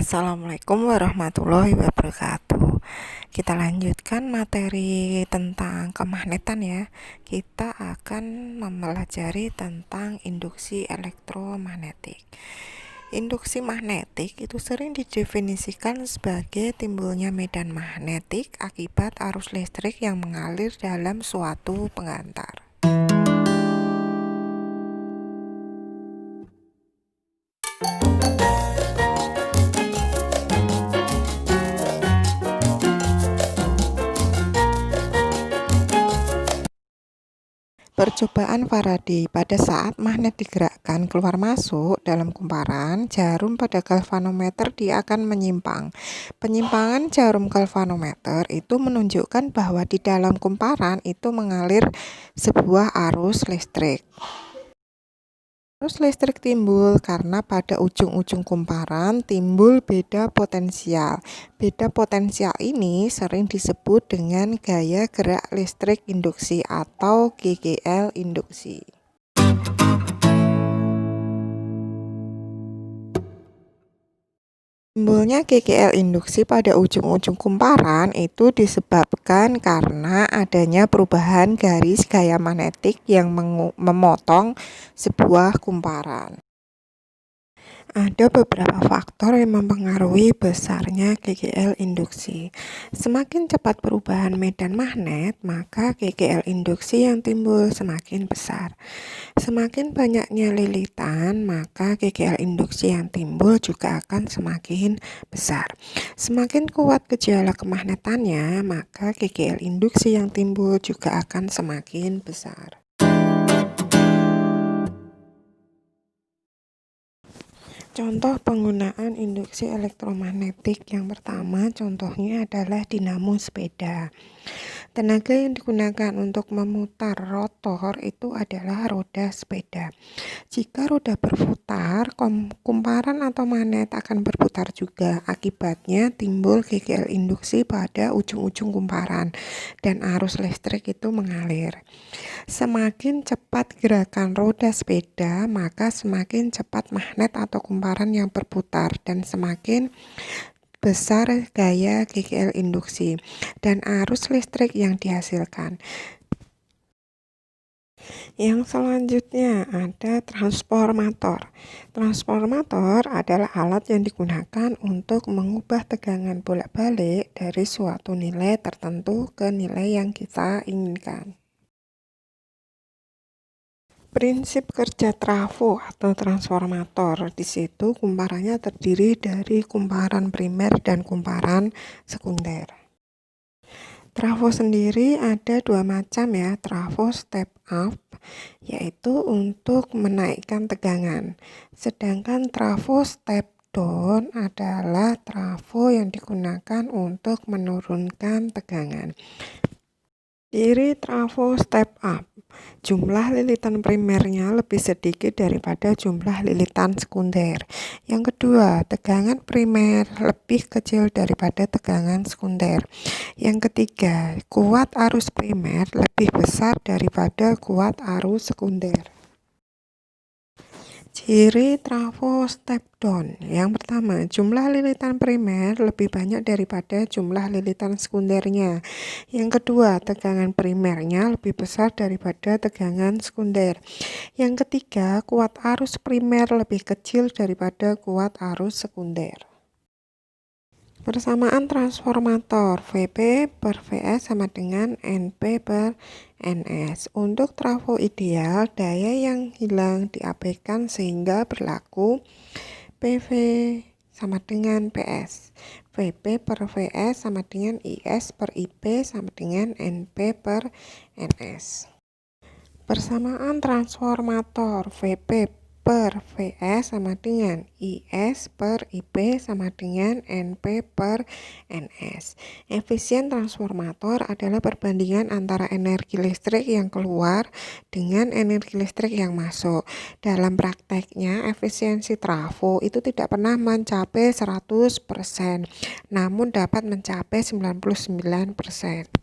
Assalamualaikum warahmatullahi wabarakatuh. Kita lanjutkan materi tentang kemagnetan ya. Kita akan mempelajari tentang induksi elektromagnetik. Induksi magnetik itu sering didefinisikan sebagai timbulnya medan magnetik akibat arus listrik yang mengalir dalam suatu pengantar. Percobaan Faraday pada saat magnet digerakkan keluar masuk dalam kumparan jarum pada galvanometer, dia akan menyimpang. Penyimpangan jarum galvanometer itu menunjukkan bahwa di dalam kumparan itu mengalir sebuah arus listrik. Arus listrik timbul karena pada ujung-ujung kumparan timbul beda potensial. Beda potensial ini sering disebut dengan gaya gerak listrik induksi atau GGL induksi. Timbulnya GGL induksi pada ujung-ujung kumparan itu disebabkan karena adanya perubahan garis gaya magnetik yang memotong sebuah kumparan. Ada beberapa faktor yang mempengaruhi besarnya GGL induksi. Semakin cepat perubahan medan magnet, maka GGL induksi yang timbul semakin besar. Semakin banyaknya lilitan, maka GGL induksi yang timbul juga akan semakin besar. Semakin kuat gejala kemagnetannya, maka GGL induksi yang timbul juga akan semakin besar. Contoh penggunaan induksi elektromagnetik yang pertama contohnya adalah dinamo sepeda. Tenaga yang digunakan untuk memutar rotor itu adalah roda sepeda. Jika roda berputar, kumparan atau magnet akan berputar juga. Akibatnya timbul GGL induksi pada ujung-ujung kumparan dan arus listrik itu mengalir. Semakin cepat gerakan roda sepeda, maka semakin cepat magnet atau kumparan yang berputar dan semakin besar gaya GGL induksi dan arus listrik yang dihasilkan. Yang selanjutnya ada transformator. Transformator adalah alat yang digunakan untuk mengubah tegangan bolak-balik dari suatu nilai tertentu ke nilai yang kita inginkan. Prinsip kerja trafo atau transformator, di situ kumparannya terdiri dari kumparan primer dan kumparan sekunder. Trafo sendiri ada dua macam ya, trafo step up yaitu untuk menaikkan tegangan, sedangkan trafo step down adalah trafo yang digunakan untuk menurunkan tegangan. Ciri trafo step up, jumlah lilitan primernya lebih sedikit daripada jumlah lilitan sekunder. Yang kedua, tegangan primer lebih kecil daripada tegangan sekunder. Yang ketiga, kuat arus primer lebih besar daripada kuat arus sekunder. Ciri trafo step down. Yang pertama, jumlah lilitan primer lebih banyak daripada jumlah lilitan sekundernya. Yang kedua, tegangan primernya lebih besar daripada tegangan sekunder. Yang ketiga, kuat arus primer lebih kecil daripada kuat arus sekunder. Persamaan transformator VP per VS sama dengan NP per NS. Untuk trafo ideal, daya yang hilang diabaikan sehingga berlaku PV sama dengan PS. VP per VS sama dengan IS per IP sama dengan NP per NS. Persamaan transformator VP per VS sama dengan IS per IP sama dengan NP per NS. Efisien transformator adalah perbandingan antara energi listrik yang keluar dengan energi listrik yang masuk. Dalam prakteknya, efisiensi trafo itu tidak pernah mencapai 100%, namun dapat mencapai 99%.